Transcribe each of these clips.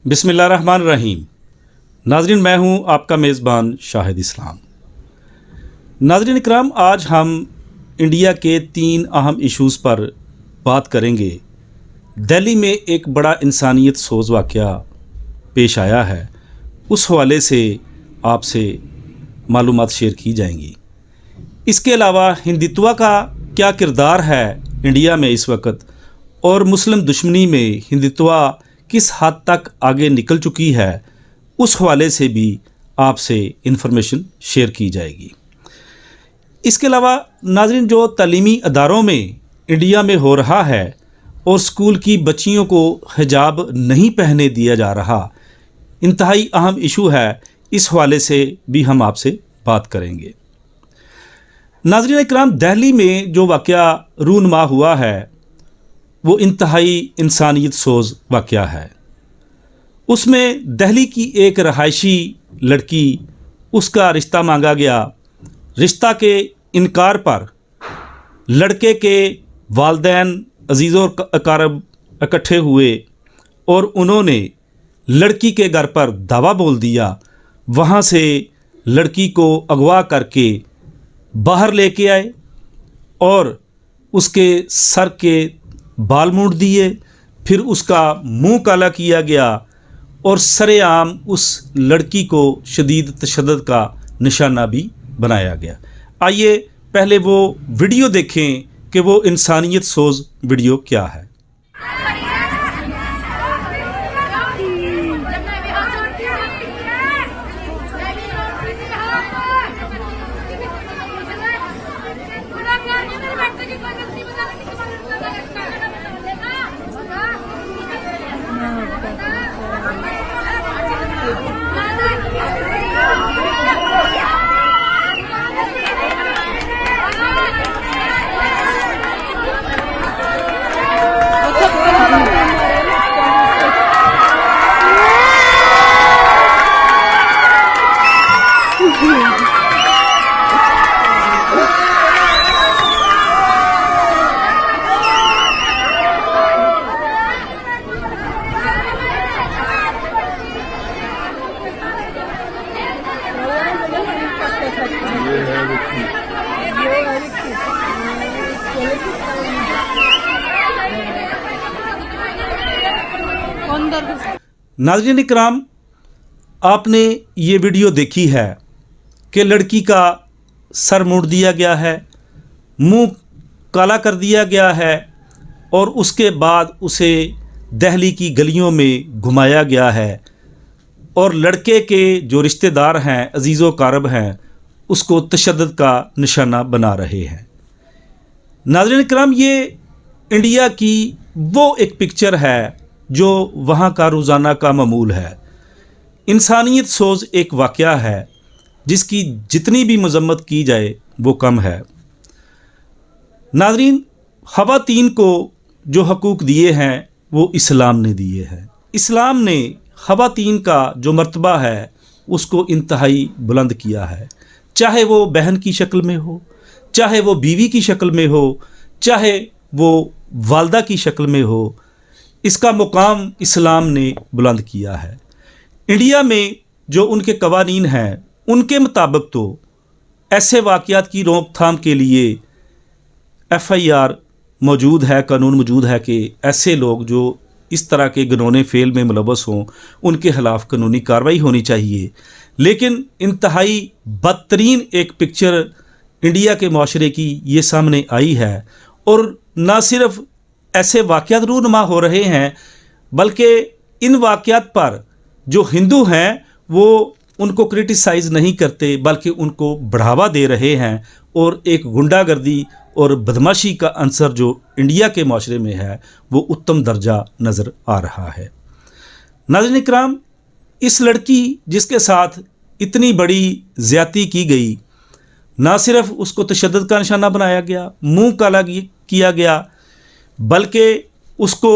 بسم اللہ الرحمن الرحیم۔ ناظرین، میں ہوں آپ کا میزبان شاہد اسلام۔ ناظرین اکرام، آج ہم انڈیا کے 3 اہم ایشوز پر بات کریں گے۔ دہلی میں ایک بڑا انسانیت سوز واقعہ پیش آیا ہے، اس حوالے سے آپ سے معلومات شیئر کی جائیں گی۔ اس کے علاوہ ہندوتوا کا کیا کردار ہے انڈیا میں اس وقت، اور مسلم دشمنی میں ہندوتوا کس حد تک آگے نکل چکی ہے، اس حوالے سے بھی آپ سے انفارمیشن شیئر کی جائے گی۔ اس کے علاوہ ناظرین، جو تعلیمی اداروں میں انڈیا میں ہو رہا ہے اور اسکول کی بچیوں کو حجاب نہیں پہننے دیا جا رہا، انتہائی اہم ایشو ہے، اس حوالے سے بھی ہم آپ سے بات کریں گے۔ ناظرین اکرام، دہلی میں جو واقعہ رونما ہوا ہے وہ انتہائی انسانیت سوز واقعہ ہے۔ اس میں دہلی کی ایک رہائشی لڑکی، اس کا رشتہ مانگا گیا۔ رشتہ کے انکار پر لڑکے کے والدین، عزیز و اقارب اکٹھے ہوئے اور انہوں نے لڑکی کے گھر پر دعویٰ بول دیا۔ وہاں سے لڑکی کو اغوا کر کے باہر لے کے آئے اور اس کے سر کے بال مونڈ دیے، پھر اس کا منہ کالا کیا گیا اور سر عام اس لڑکی کو شدید تشدد کا نشانہ بھی بنایا گیا۔ آئیے پہلے وہ ویڈیو دیکھیں کہ وہ انسانیت سوز ویڈیو کیا ہے۔ ناظرین اکرام، آپ نے یہ ویڈیو دیکھی ہے کہ لڑکی کا سر موڑ دیا گیا ہے، منہ کالا کر دیا گیا ہے اور اس کے بعد اسے دہلی کی گلیوں میں گھمایا گیا ہے، اور لڑکے کے جو رشتہ دار ہیں، عزیز و اقارب ہیں، اس کو تشدد کا نشانہ بنا رہے ہیں۔ ناظرین اکرام، یہ انڈیا کی وہ ایک پکچر ہے جو وہاں کا روزانہ کا معمول ہے۔ انسانیت سوز ایک واقعہ ہے جس کی جتنی بھی مذمت کی جائے وہ کم ہے۔ ناظرین، خواتین کو جو حقوق دیے ہیں وہ اسلام نے دیے ہیں۔ اسلام نے خواتین کا جو مرتبہ ہے اس کو انتہائی بلند کیا ہے، چاہے وہ بہن کی شکل میں ہو، چاہے وہ بیوی کی شکل میں ہو، چاہے وہ والدہ کی شکل میں ہو، اس کا مقام اسلام نے بلند کیا ہے۔ انڈیا میں جو ان کے قوانین ہیں ان کے مطابق تو ایسے واقعات کی روک تھام کے لیے FIR موجود ہے، قانون موجود ہے کہ ایسے لوگ جو اس طرح کے گنونے فعل میں ملوث ہوں ان کے خلاف قانونی کارروائی ہونی چاہیے۔ لیکن انتہائی بدترین ایک پکچر انڈیا کے معاشرے کی یہ سامنے آئی ہے، اور نہ صرف ایسے واقعات رونما ہو رہے ہیں بلکہ ان واقعات پر جو ہندو ہیں وہ ان کو کرٹیسائز نہیں کرتے بلکہ ان کو بڑھاوا دے رہے ہیں، اور ایک غنڈہ گردی اور بدماشی کا عنصر جو انڈیا کے معاشرے میں ہے وہ اتم درجہ نظر آ رہا ہے۔ ناظرین اکرام، اس لڑکی جس کے ساتھ اتنی بڑی زیادتی کی گئی، نہ صرف اس کو تشدد کا نشانہ بنایا گیا، منہ کالا کیا گیا، بلکہ اس کو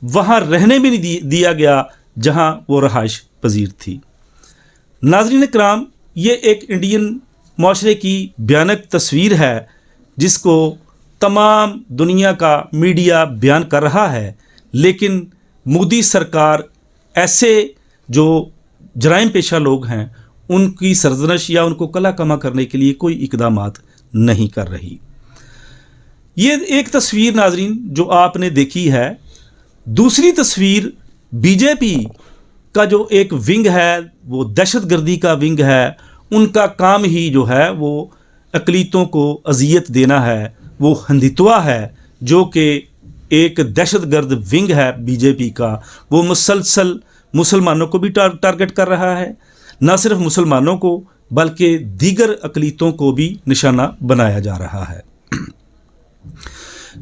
وہاں رہنے بھی نہیں دیا گیا جہاں وہ رہائش پذیر تھی۔ ناظرین اکرام، یہ ایک انڈین معاشرے کی بھیانک تصویر ہے جس کو تمام دنیا کا میڈیا بیان کر رہا ہے، لیکن مودی سرکار ऐसे जो जराइम पेशा लोग हैं उनकी सरजनश या उनको कला कमा करने के लिए कोई इकदामात नहीं कर रही। ये एक तस्वीर नाजरीन जो आपने देखी है। दूसरी तस्वीर बीजेपी का जो एक विंग है वो दहशतगर्दी का विंग है। उनका काम ही जो है वो अक़लीतों को अजियत देना है। वो हिंदुत्वा है जो कि एक दहशतगर्द विंग है बीजेपी का। वो मुसलसल मुसलमानों को भी टारगेट कर रहा है, न सिर्फ मुसलमानों को बल्कि दीगर अक़लीतों को भी निशाना बनाया जा रहा है।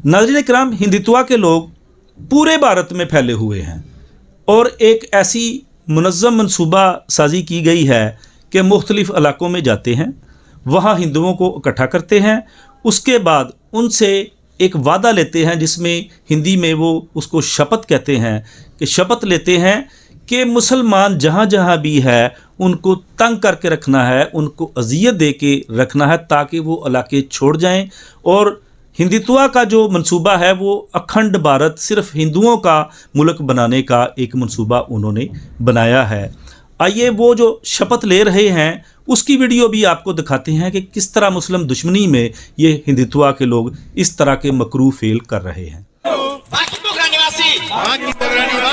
नाज़रीन इकराम, हिंदुत्वा के लोग पूरे भारत में फैले हुए हैं और एक ऐसी मुनज़्ज़म मनसूबा साजी की गई है कि मुख्तलिफ़ इलाकों में जाते हैं, वहाँ हिंदुओं को इकट्ठा करते हैं, उसके बाद उनसे एक वादा लेते हैं जिसमें हिंदी में वो उसको शपथ कहते हैं कि शपथ लेते हैं कि मुसलमान जहाँ जहाँ भी है उनको तंग करके रखना है, उनको अजियत दे के रखना है ताकि वो इलाके छोड़ जाएं। और हिंदुत्वा का जो मंसूबा है वो अखंड भारत सिर्फ हिंदुओं का मुल्क बनाने का एक मंसूबा उन्होंने बनाया है। आइए वो जो शपथ ले रहे हैं उसकी वीडियो भी आपको दिखाते हैं कि किस तरह मुस्लिम दुश्मनी में ये हिंदुत्वा के लोग इस तरह के मकरू फेल कर रहे हैं।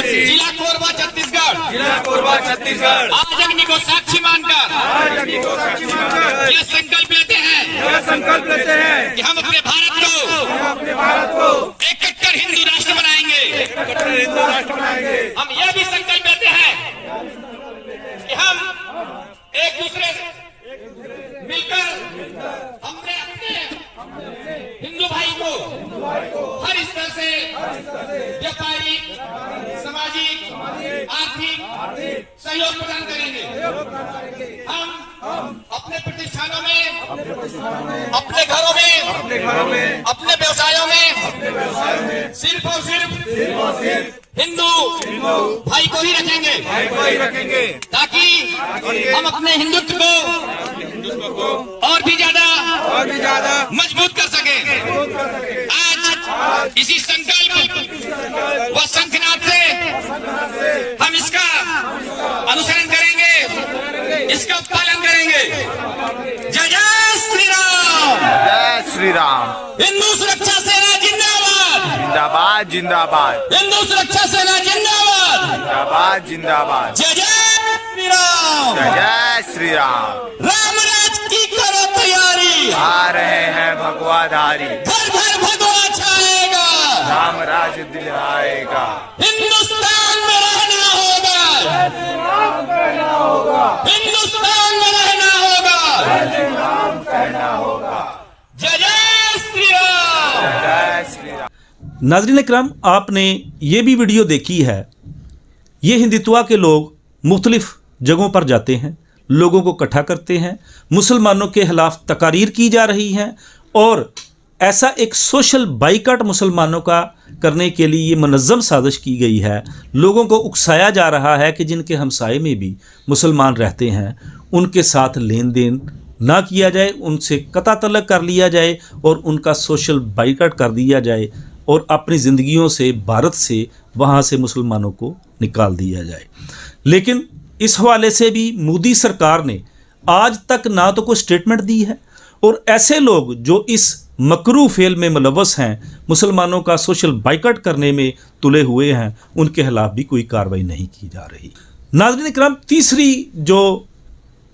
जिला कोरबा छत्तीसगढ़ आज अग्नि को साक्षी मानकर ये संकल्प लेते हैं कि हम अपने भारत को एक कट्टर हिंदू राष्ट्र बनाएंगे। हम यह भी संकल्प लेते हैं कि हम एक दूसरे से मिलकर अपने हिंदू भाई को हर स्तर से व्यापारिक, सामाजिक, आर्थिक सहयोग प्रदान करेंगे। हम अपने प्रतिष्ठानों में, अपने घरों में, अपने व्यवसायों में सिर्फ और सिर्फ हिंदू भाई को ही रखेंगे ताकि हम अपने हिंदुत्व को और भी ज्यादा मजबूत कर सकें। आज इसी संकल्प व शंखनाद से हम इसका अनुसरण करेंगे, इसका पालन करेंगे। जय जय श्री राम, जय श्री राम। हिंदू सुरक्षा सेना जिंदाबाद, जिंदाबाद जिंदाबाद, हिंदू सुरक्षा सेना जिंदाबाद, जिंदाबाद जिंदाबाद। जय जय श्री राम, जय जय श्री राम। राम राज की करो तैयारी, आ रहे हैं भगवाधारी, घर घर भगवा छाएगा, राम राज दिलाएगा। हिंदुस्तान में रहना होगा, हिंदुस्तान में रहना होगा। जय जय श्री राम, जय श्री राम। नाज़रीन इकराम, आपने ये भी वीडियो देखी है। ये हिंदुत्वा के लोग मुख्तलिफ़ जगहों पर जाते हैं, लोगों को इकट्ठा करते हैं, मुसलमानों के खिलाफ तकारीर की जा रही हैं और ऐसा एक सोशल बाइकाट मुसलमानों का करने के लिए ये मुनज़्ज़म साजिश की गई है। लोगों को उकसाया जा रहा है कि जिनके हमसाये में भी मुसलमान रहते हैं उनके साथ लेन देन ना किया जाए, उनसे कता तलक कर लिया जाए और उनका सोशल बाइकाट कर दिया जाए और अपनी ज़िंदगियों से, भारत से, वहाँ से मुसलमानों को निकाल दिया जाए। लेकिन इस हवाले से भी मोदी सरकार ने आज तक ना तो कोई स्टेटमेंट दी है और ऐसे लोग जो इस मकरू फेल में मुलव्वस हैं, मुसलमानों का सोशल बाइकाट करने में तुले हुए हैं, उनके खिलाफ भी कोई कार्रवाई नहीं की जा रही। नाज़रीन इकराम, तीसरी जो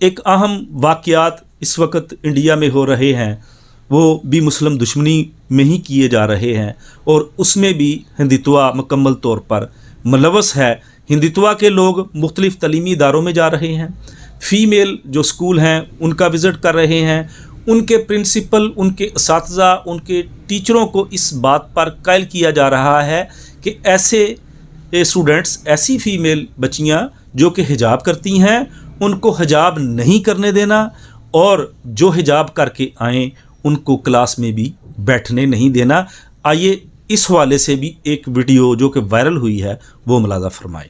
एक अहम वाक़यात इस वक्त इंडिया में हो रहे हैं वो भी मुस्लिम दुश्मनी में ही किए जा रहे हैं और उसमें भी हिंदुत्वा मुकम्मल तौर पर मुलव्वस है। हिंदुत्वा के लोग मुख्तलिफ़ तलीमी इदारों में जा रहे हैं, फ़ीमेल जो स्कूल हैं उनका विज़िट कर रहे हैं, उनके प्रिंसिपल, उनके असातिज़ा, उनके टीचरों को इस बात पर कायल किया जा रहा है कि ऐसे स्टूडेंट्स, ऐसी फ़ीमेल बच्चियां जो कि हिजाब करती हैं उनको हिजाब नहीं करने देना और जो हिजाब करके आएँ उनको क्लास में भी बैठने नहीं देना। आइए इस हवाले से भी एक वीडियो जो कि वायरल हुई है वो मुलाज़ा फरमाएं।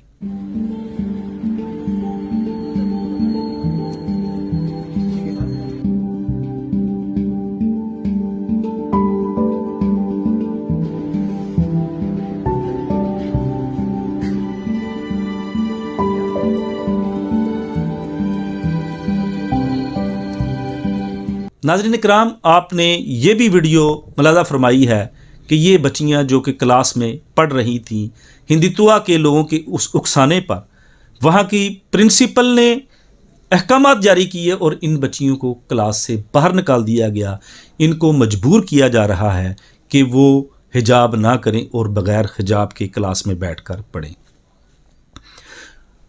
नाज़रीन इकराम, आपने ये भी वीडियो मुलाज़ा फरमाई है कि ये बच्चियां जो कि क्लास में पढ़ रही थीं, हिंदुत्वा के लोगों के उस उकसाने पर वहाँ की प्रिंसिपल ने अहकामात जारी किए और इन बच्चियों को क्लास से बाहर निकाल दिया गया। इनको मजबूर किया जा रहा है कि वो हिजाब ना करें और बग़ैर हिजाब के क्लास में बैठकर पढ़ें।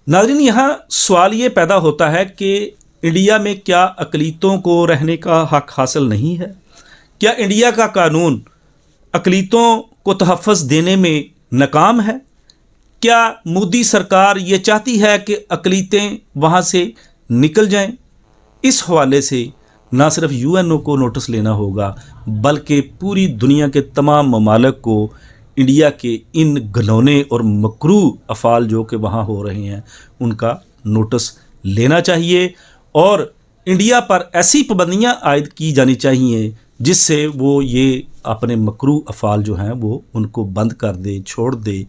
नाज़रीन, यहाँ सवाल ये पैदा होता है कि इंडिया में क्या अक़लीतों को रहने का हक़ हासिल नहीं है? क्या इंडिया का कानून अक़लीतों को तहफ़्फ़ुज़ देने में नाकाम है? क्या मोदी सरकार ये चाहती है कि अक़लीतें वहाँ से निकल जाएं? इस हवाले से ना सिर्फ यूएनओ को नोटिस लेना होगा बल्कि पूरी दुनिया के तमाम ममालिक को इंडिया के इन घिनौने और मकरूह अफ़ाल जो कि वहाँ हो रहे हैं उनका नोटिस लेना चाहिए और इंडिया पर ऐसी पाबंदियाँ आयद की जानी चाहिए जिससे वो ये अपने मकरूह अफ़ाल जो हैं वो उनको बंद कर दे, छोड़ दे।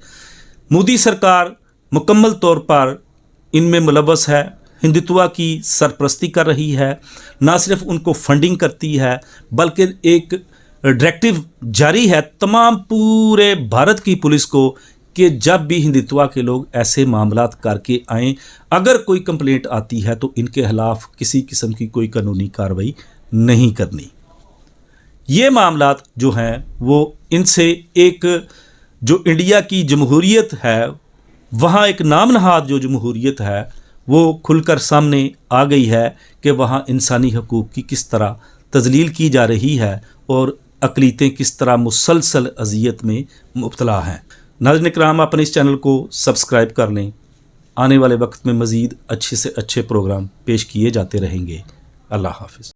मोदी सरकार मुकम्मल तौर पर इनमें मुलव्वस है, हिंदुत्वा की सरपरस्ती कर रही है, ना सिर्फ उनको फंडिंग करती है बल्कि एक डायरेक्टिव जारी है तमाम पूरे भारत की पुलिस को कि जब भी हिंदुत्वा के लोग ऐसे मामलात करके आएँ, अगर कोई कंप्लेंट आती है तो इनके खिलाफ किसी किस्म की कोई कानूनी कार्रवाई नहीं करनी। ये मामलात जो हैं वो इनसे एक जो इंडिया की जमहूरियत है, वहाँ एक नाम नहाद जो जमहूरियत है वो खुलकर सामने आ गई है कि वहाँ इंसानी हकूक़ की किस तरह तज़लील की जा रही है और अक़लीतें किस तरह मुसलसल अज़ियत में मुब्तला हैं। नाज़रीन इकराम, अपने इस चैनल को सब्सक्राइब कर लें। आने वाले वक्त में मज़ीद अच्छे से अच्छे प्रोग्राम पेश किए जाते रहेंगे। अल्लाह हाफ़िज़।